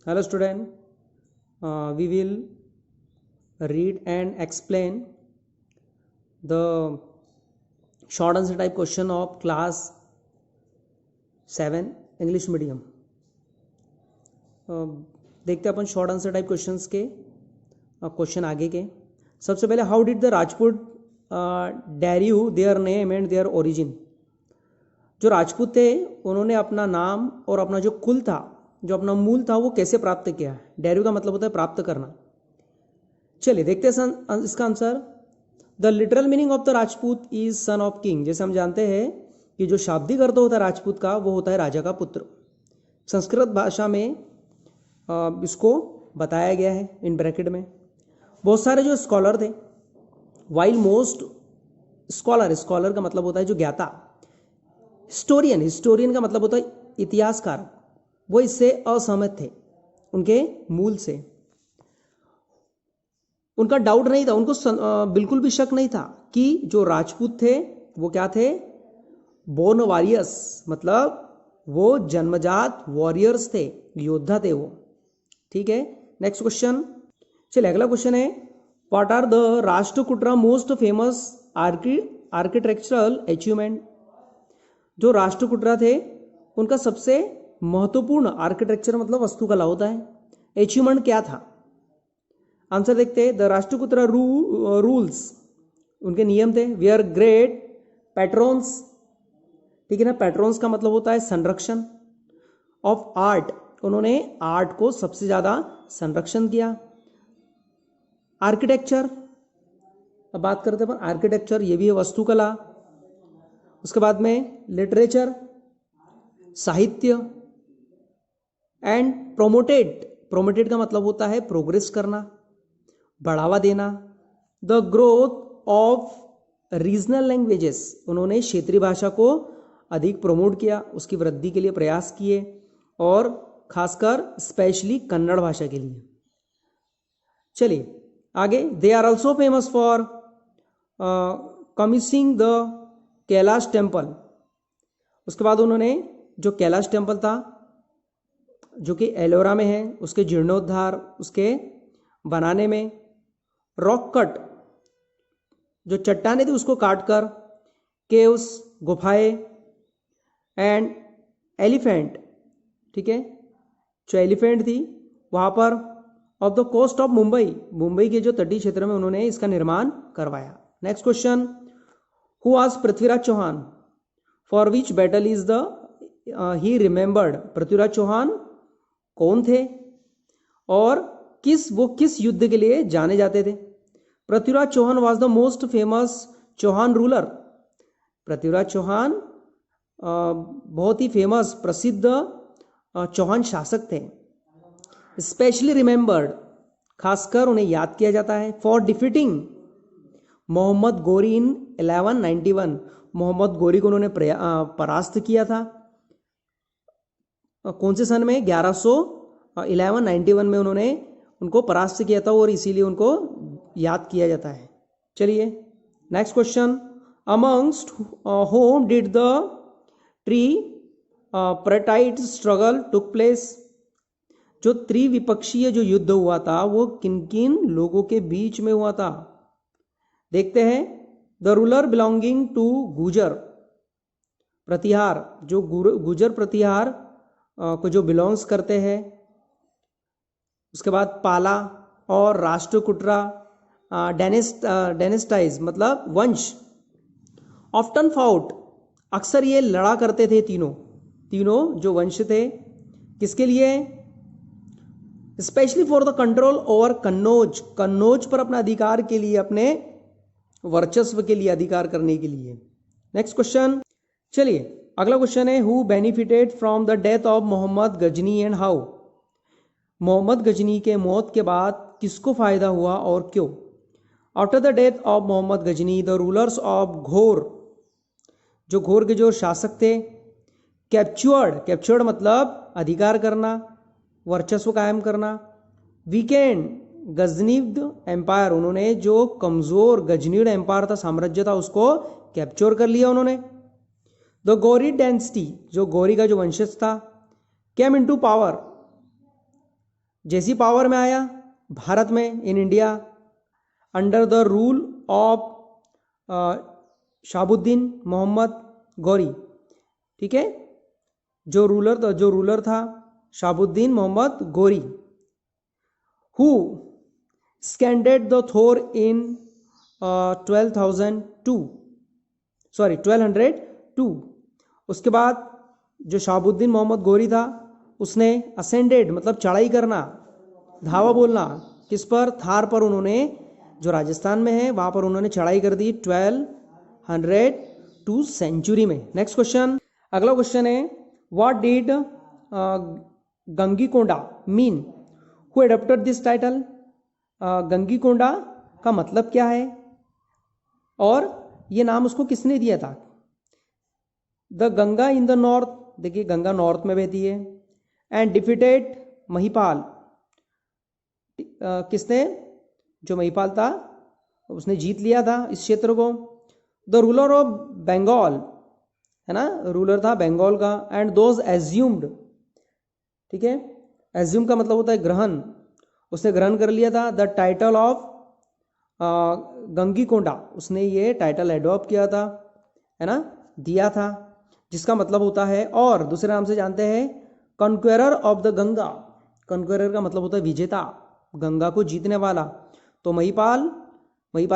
Hello student, we will read and explain the short answer type question of class 7 English medium. देखते हैं अपन short answer type questions के question आगे के। सबसे पहले, how did the Rajput derive their name and their origin. जो राजपूत थे उन्होंने अपना नाम और अपना जो कुल था, जो अपना मूल था, वो कैसे प्राप्त किया। डेरिव का मतलब होता है प्राप्त करना। चलिए देखते हैं इसका answer. The literal meaning of the Rajput is son of king. जैसे हम जानते हैं कि जो शाब्दिक अर्थ होता है राजपूत का, वो होता है राजा का पुत्र। संस्कृत भाषा में इसको बताया गया है इन ब्रैकेट में। बहुत सारे जो स्कॉलर थे, वाइल मोस्ट स्कॉलर का मतलब होता है जो ज्ञाता। हिस्टोरियन का मतलब होता है इतिहासकार, वो इससे असहमत थे उनके मूल से। उनका डाउट नहीं था, उनको बिल्कुल भी शक नहीं था कि जो राजपूत थे वो क्या थे, बोर्न वॉरियर्स, मतलब वो जन्मजात वॉरियर्स थे, योद्धा थे वो। ठीक है, नेक्स्ट क्वेश्चन। चलिए अगला क्वेश्चन है, what are the Rashtrakutas most famous architectural achievement. जो राष्ट्रकूटरा थे उनका सबसे महत्वपूर्ण आर्किटेक्चर मतलब वास्तुकला होता है, अचीवमेंट क्या था। आंसर देखते हैं। द राष्ट्रकूटरा रूल्स, उनके नियम थे। वी आर ग्रेट पैट्रॉन्स, ठीक है ना। पैट्रॉन्स का मतलब होता है संरक्षण। ऑफ आर्ट, उन्होंने आर्ट को सबसे ज्यादा संरक्षण किया। आर्किटेक्चर, अब बात करते हैं आर्किटेक्चर, ये भी है वास्तुकला। उसके बाद में लिटरेचर, साहित्य। एंड प्रोमोटेड का मतलब होता है प्रोग्रेस करना, बढ़ावा देना। The growth of regional languages, उन्होंने क्षेत्रीय भाषा को अधिक प्रमोट किया, उसकी वृद्धि के लिए प्रयास किए, और खासकर स्पेशली कन्नड़ भाषा के लिए। चलिए आगे। They are also famous for commissioning the Kailash temple. उसके बाद उन्होंने जो कैलाश टेम्पल था जो कि एलोरा में है, उसके जीर्णोद्धार, उसके बनाने में। रॉक कट, जो चट्टाने थी उसको काटकर, केव्स, गुफाएं। एंड एलिफेंट, ठीक है, जो एलिफेंट थी वहां पर off the coast of Mumbai के जो तटीय क्षेत्र में उन्होंने इसका निर्माण करवाया। Next question, who was Prithviraj Chauhan, for which battle is the he remembered. Prithviraj Chauhan कौन थे और वो किस युद्ध के लिए जाने जाते थे। Prithviraj Chauhan was the most famous Chauhan ruler. Prithviraj Chauhan बहुत ही फेमस, प्रसिद्ध चौहान शासक थे। स्पेशली रिमेंबर्ड, खासकर उन्हें याद किया जाता है। फॉर डिफीटिंग मोहम्मद गोरी इन 1191, मोहम्मद गोरी को उन्होंने परास्त किया था। कौन से सन में, 1191 में उन्होंने उनको परास्त किया था, और इसीलिए उनको याद किया जाता है। चलिए next question, amongst whom did the tripartite struggle took place. जो त्रिविपक्षीय जो युद्ध हुआ था वो किन किन लोगों के बीच में हुआ था, देखते हैं। द रूलर बिलोंगिंग टू गुजर प्रतिहार, जो गुजर प्रतिहार को जो बिलोंग्स करते हैं। उसके बाद पाला और राष्ट्रकूटरा डेनेस्टाइज मतलब वंश। ऑफ्टन फाउट, अक्सर ये लड़ा करते थे तीनों जो वंश थे, किसके लिए, specially for the control over Kannauj पर अपना अधिकार के लिए, अपने वर्चस्व के लिए, अधिकार करने के लिए। Next question. चलिए अगला क्वेश्चन है, who benefited from the death of Mohammad Ghazni and how. Mohammad Ghazni के मौत के बाद किसको फायदा हुआ और क्यों। After the death of Mohammad Ghazni the rulers of Ghor, जो घोर के जो शासक थे, कैप्चर्ड मतलब अधिकार करना, वर्चस्व कायम करना। वीकेंड गजनीद एम्पायर, उन्होंने जो कमजोर गजनीड एम्पायर था, साम्राज्य था, उसको कैप्चर कर लिया उन्होंने। द गौरी डेंसिटी, जो गौरी का जो वंशज था, केम इनटू पावर, जैसी पावर में आया भारत में, in India, under the rule of Shahabuddin Mohammad Ghori, ठीक है, जो रूलर था Shahabuddin Mohammad Ghori, who ascended the throne in 1202। उसके बाद जो शहाबुद्दीन मोहम्मद गौरी था उसने असेंडेड मतलब चढ़ाई करना, धावा बोलना, किस पर, थार पर। उन्होंने जो राजस्थान में है वहां पर उन्होंने चढ़ाई कर दी 1202 सेंचुरी में। नेक्स्ट क्वेश्चन, अगला क्वेश्चन है what did Gangaikonda mean, who adopted this title. Gangaikonda का मतलब क्या है और ये नाम उसको किसने दिया था। The Ganga in the north, देखिए गंगा नॉर्थ में बहती है, एंड डिफीटेड महिपाल, किसने, जो महिपाल था उसने जीत लिया था इस क्षेत्र को। द रूलर ऑफ बंगाल, है ना, रूलर था बंगाल का, एंड दोज एज्यूम्ड, ठीक है, एज्यूम का मतलब होता है ग्रहण, उसने ग्रहण कर लिया था द टाइटल ऑफ गंगीकोंडा, उसने ये टाइटल एडॉप्ट किया था, है ना, दिया था, जिसका मतलब होता है, और दूसरे नाम से जानते हैं कॉन्क्वेरर ऑफ द गंगा। कॉन्क्वेरर का मतलब होता है विजेता, गंगा को जीतने वाला। तो महिपाल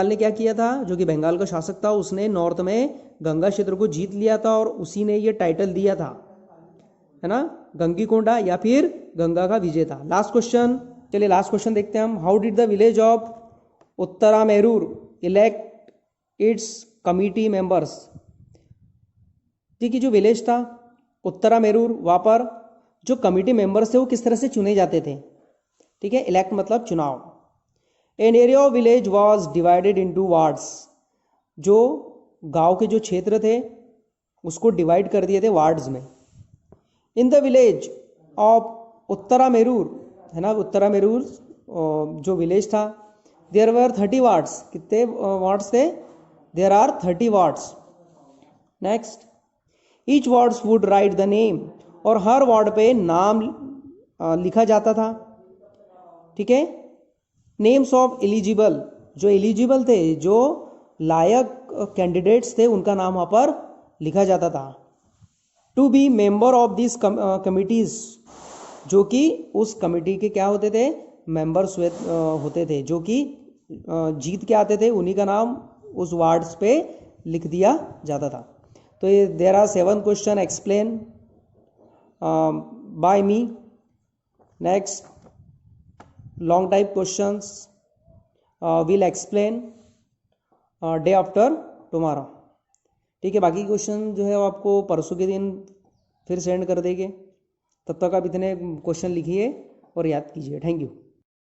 ने क्या किया था, जो कि बंगाल का शासक था, उसने नॉर्थ में गंगा क्षेत्र को जीत लिया था और उसी ने ये टाइटल दिया था, है ना, गंगीकोंडा या फिर गंगा का विजेता। लास्ट क्वेश्चन, चलिए लास्ट क्वेश्चन देखते हैं हम। How did the village of Uttaramerur elect its committee members. ठीक है, जो विलेज था उत्तरामेरूर, वहाँ पर जो कमिटी मेंबर्स थे वो किस तरह से चुने जाते थे। ठीक है, इलेक्ट मतलब चुनाव। An area of village was divided into wards, जो गांव के जो क्षेत्र थे उसको डिवाइड कर दिए थे वार्ड्स में। In the village of Uttaramerur, है ना, उत्तरामेरूर जो विलेज था, देयर वर 30 वार्ड्स, कितने वार्ड्स थे, there are 30 wards. Next, each wards would write the name, और हर वार्ड पे नाम लिखा जाता था। ठीक है, नेम्स ऑफ एलिजिबल, जो एलिजिबल थे, जो लायक कैंडिडेट्स थे, उनका नाम वहाँ पर लिखा जाता था। To be member of this committees, जो कि उस कमिटी के क्या होते थे, मेंबर्स होते थे, जो कि जीत के आते थे, उन्हीं का नाम उस वार्ड्स पे लिख दिया जाता था। तो ये there are 7 question explain by me. Next, long type questions will explain day after tomorrow. ठीक है, बाकी क्वेश्चन जो है वो आपको परसों के दिन फिर सेंड कर देंगे। तब तक आप इतने क्वेश्चन लिखिए और याद कीजिए। Thank you.